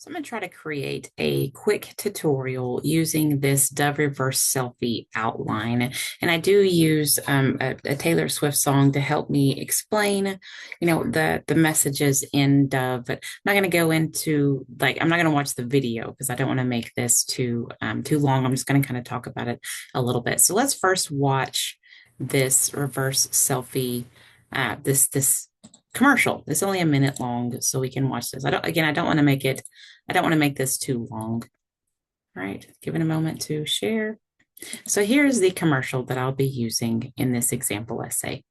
So I'm going to try to create a quick tutorial using this Dove Reverse Selfie outline. And I do use a Taylor Swift song to help me explain, the messages in Dove. But I'm not going to go into I'm not going to watch the video because I don't want to make this too long. I'm just going to kind of talk about it a little bit. So let's first watch this reverse selfie, this commercial. It's only a minute long, so we can watch this. I don't want to make this too long. All right, give it a moment to share. So here's the commercial that I'll be using in this example essay.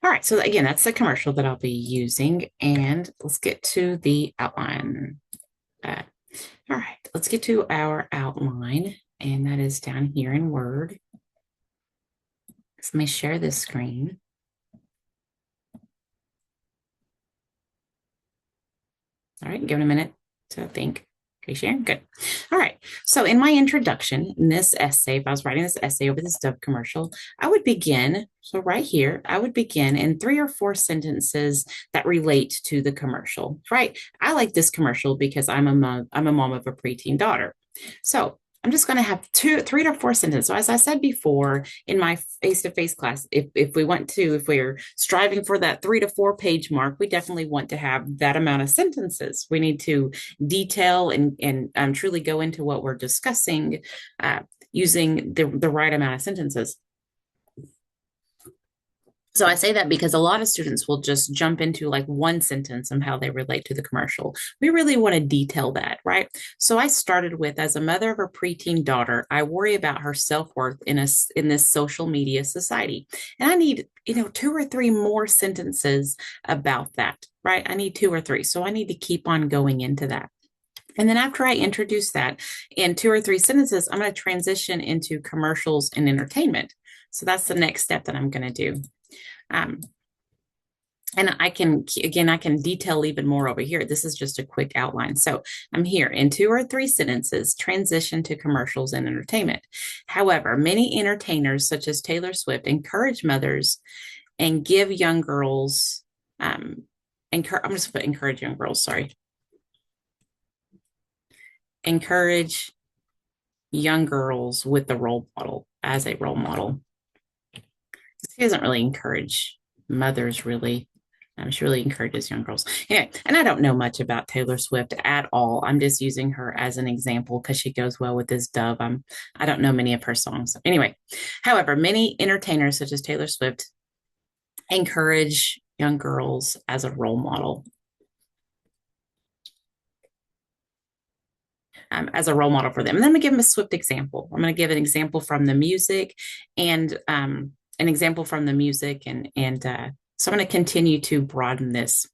All right, so again, that's the commercial that I'll be using, and let's get to the outline. All right, let's get to our outline, and that is down here in Word. So let me share this screen. All right, give it a minute to think. Okay, Sharon, good. All right, so in my introduction, in this essay, if I was writing this essay over this Dove commercial, I would begin, so right here, I would begin in 3 or 4 sentences that relate to the commercial, right? I like this commercial because I'm a mom of a preteen daughter. So I'm just going to have 3 to 4 sentences. So as I said before in my face-to-face class, if we're striving for that 3 to 4 page mark, we definitely want to have that amount of sentences. We need to detail and truly go into what we're discussing using the right amount of sentences. So I say that because a lot of students will just jump into like one sentence and how they relate to the commercial. We really want to detail that, right? So I started with, as a mother of a preteen daughter, I worry about her self-worth in this social media society. And I need, 2 or 3 more sentences about that, right? I need 2 or 3. So I need to keep on going into that. And then after I introduce that in 2 or 3 sentences, I'm going to transition into commercials and entertainment. So that's the next step that I'm going to do. And I can detail even more over here. This is just a quick outline. So I'm here in 2 or 3 sentences, transition to commercials and entertainment. However, many entertainers, such as Taylor Swift, encourage mothers and give young girls, I'm just going to encourage young girls, sorry. Encourage young girls with the role model, as a role model. She doesn't really encourage mothers, really. She really encourages young girls. Anyway, and I don't know much about Taylor Swift at all. I'm just using her as an example because she goes well with this Dove. I don't know many of her songs. Anyway, however, many entertainers such as Taylor Swift encourage young girls as a role model. As a role model for them. And then I'm going to give them a Swift example. I'm going to give an example from the music and so I'm going to continue to broaden this.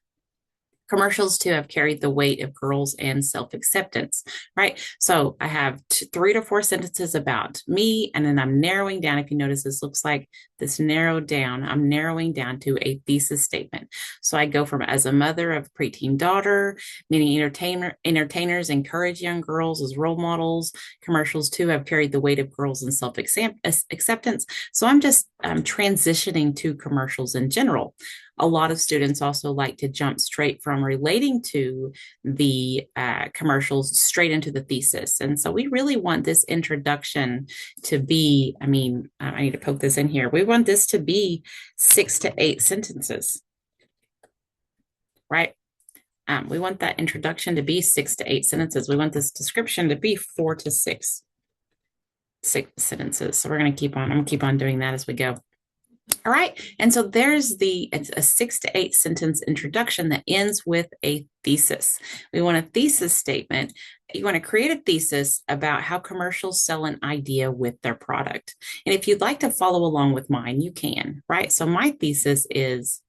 Commercials too have carried the weight of girls and self-acceptance, right? So I have 3 to 4 sentences about me, and then I'm narrowing down. If you notice, this looks like this narrowed down. I'm narrowing down to a thesis statement. So I go from, as a mother of a preteen daughter, many entertainers encourage young girls as role models. Commercials too have carried the weight of girls and self-acceptance. So I'm just transitioning to commercials in general. a lot of students also like to jump straight from relating to the commercials straight into the thesis. And so we really want this introduction to be, I mean, I need to poke this in here. We want this to be 6 to 8 sentences, right? We want that introduction to be 6 to 8 sentences. We want this description to be 4 to 6 sentences. So we're going to keep on, I'm going to keep on doing that as we go. All right. And so there's it's a 6 to 8 sentence introduction that ends with a thesis. We want a thesis statement. You want to create a thesis about how commercials sell an idea with their product. And if you'd like to follow along with mine, you can, right? So my thesis is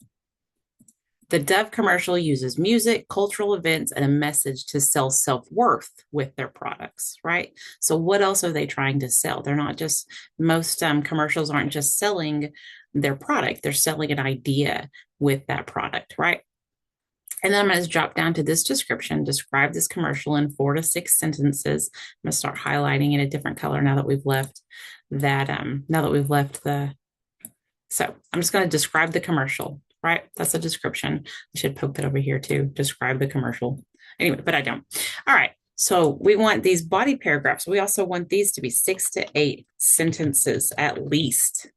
the Dove commercial uses music, cultural events, and a message to sell self-worth with their products, right? So what else are they trying to sell? They're not just, most commercials aren't just selling their product, they're selling an idea with that product, right? And then I'm going to drop down to this description, describe this commercial in 4 to 6 sentences. I'm going to start highlighting in a different color now that we've left that, so I'm just going to describe the commercial, right? That's a description. I should poke that over here too, describe the commercial. Anyway, but I don't. All right. So we want these body paragraphs. We also want these to be 6 to 8 sentences at least.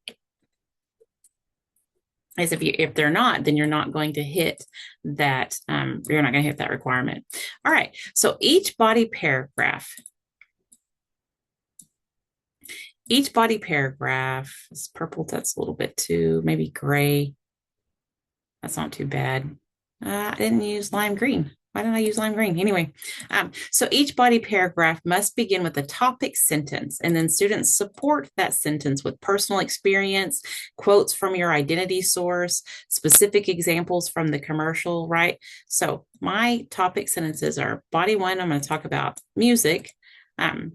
As if they're not, then you're not going to hit that, you're not going to hit that requirement. All right. So each body paragraph is purple. That's a little bit too, maybe gray. That's not too bad. I didn't use lime green. Why didn't I use lime green? Anyway, so each body paragraph must begin with a topic sentence, and then students support that sentence with personal experience, quotes from your identity source, specific examples from the commercial, right? So my topic sentences are body 1, I'm going to talk about music. Body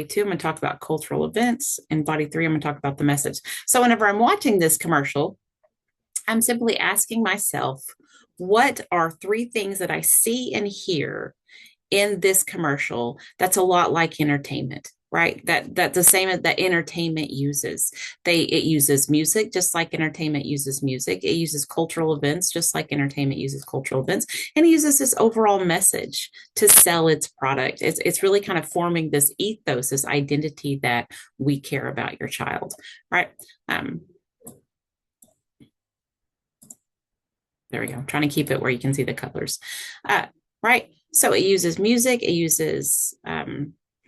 2, I'm going to talk about cultural events, and body 3, I'm going to talk about the message. So whenever I'm watching this commercial, I'm simply asking myself, what are 3 things that I see and hear in this commercial that's a lot like entertainment, right? That the same as that entertainment uses. It uses music just like entertainment uses music. It uses cultural events just like entertainment uses cultural events, and it uses this overall message to sell its product. It's really kind of forming this ethos, this identity that we care about your child, right? There we go. I'm trying to keep it where you can see the colors. Right. So it uses music, it uses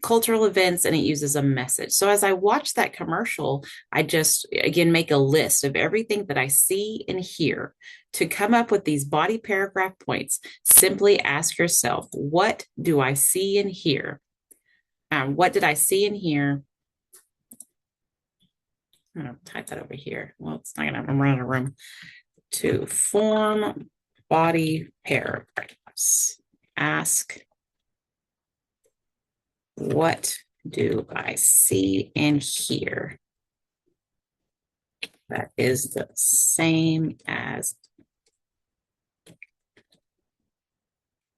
cultural events, and it uses a message. So as I watch that commercial, I just, again, make a list of everything that I see and hear. To come up with these body paragraph points, simply ask yourself, what do I see and hear? What did I see and hear? I'm going to type that over here. Well, it's not going to, I'm running out of room. To form body paragraphs, ask, what do I see and hear that is the same as,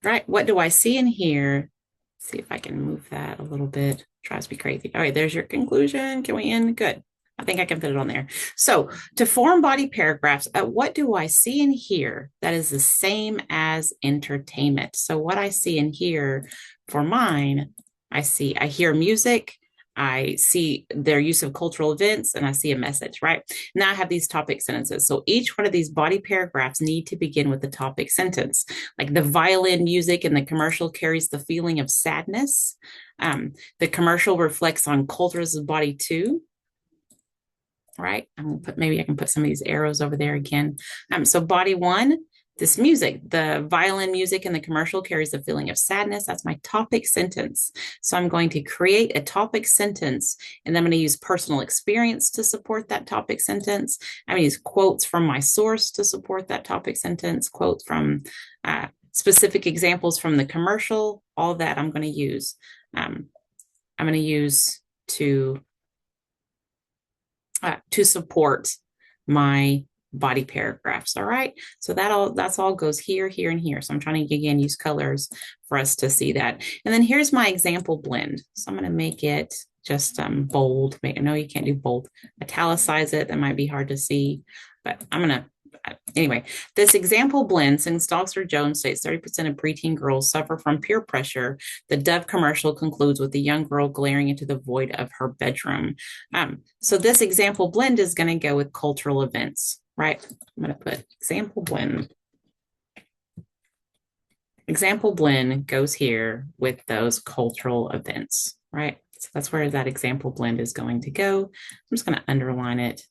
right? What do I see and hear? Let's see if I can move that a little bit. Tries to be crazy. All right, there's your conclusion. Can we end? Good. I think I can put it on there. So to form body paragraphs, what do I see and hear that is the same as entertainment? So what I see and hear for mine, I hear music, I see their use of cultural events, and I see a message, right? Now I have these topic sentences. So each one of these body paragraphs need to begin with the topic sentence. Like the violin music in the commercial carries the feeling of sadness. The commercial reflects on cultures of body 2. Right? I'm gonna put, maybe I can put some of these arrows over there again. So body 1, this music, the violin music in the commercial carries the feeling of sadness. That's my topic sentence. So I'm going to create a topic sentence, and then I'm going to use personal experience to support that topic sentence. I'm going to use quotes from my source to support that topic sentence, quotes from specific examples from the commercial, all that I'm going to use. I'm going to use to support my body paragraphs. All right. So that's all goes here, here, and here. So I'm trying to, again, use colors for us to see that. And then here's my example blend. So I'm going to make it just bold. No, you can't do bold. Italicize it. That might be hard to see, but I'm going to anyway, this example blend, since Dr. Jones states 30% of preteen girls suffer from peer pressure, the Dove commercial concludes with a young girl glaring into the void of her bedroom. So this example blend is going to go with cultural events, right? I'm going to put example blend. Example blend goes here with those cultural events, right? So that's where that example blend is going to go. I'm just going to underline it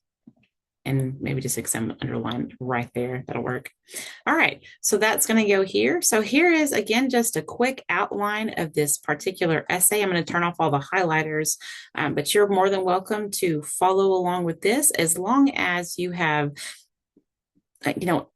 and maybe just underline right there. That'll work. All right, so that's going to go here. So here is, again, just a quick outline of this particular essay. I'm going to turn off all the highlighters, but you're more than welcome to follow along with this as long as you have, the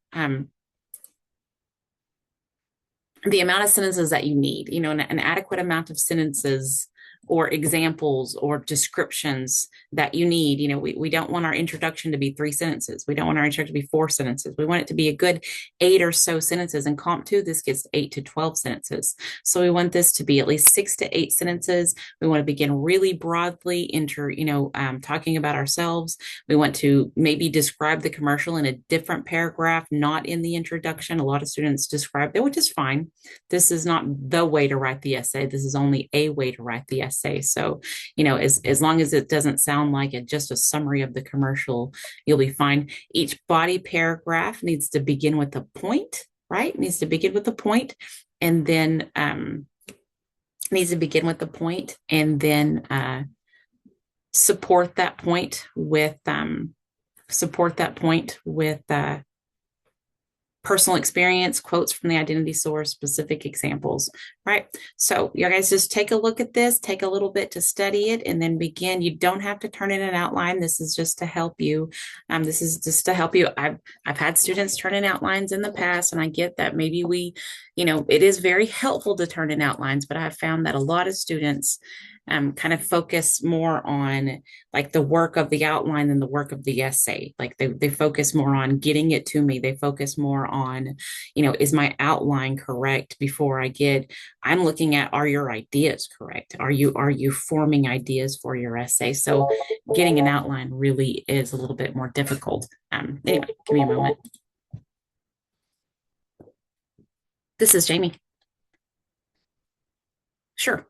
amount of sentences that you need, an adequate amount of sentences or examples or descriptions that you need. We don't want our introduction to be 3 sentences. We don't want our introduction to be 4 sentences. We want it to be a good 8 or so sentences. In Comp 2, this gets 8 to 12 sentences. So we want this to be at least 6 to 8 sentences. We want to begin really broadly talking about ourselves. We want to maybe describe the commercial in a different paragraph, not in the introduction. A lot of students describe that, which is fine. This is not the way to write the essay. This is only a way to write the essay. So, as long as it doesn't sound like just a summary of the commercial, you'll be fine. Each body paragraph needs to begin with a point, right? Needs to begin with a point, and then support that point with personal experience, quotes from the identity source, specific examples, right? So you guys just take a look at this, take a little bit to study it, and then begin. You don't have to turn in an outline. This is just to help you. I've had students turn in outlines in the past, and I get that maybe it is very helpful to turn in outlines, but I've found that a lot of students kind of focus more on like the work of the outline than the work of the essay. Like they focus more on getting it to me. They focus more on, is my outline correct before I'm looking at, are your ideas correct? Are you forming ideas for your essay? So getting an outline really is a little bit more difficult. Anyway, give me a moment. This is Jamie. Sure.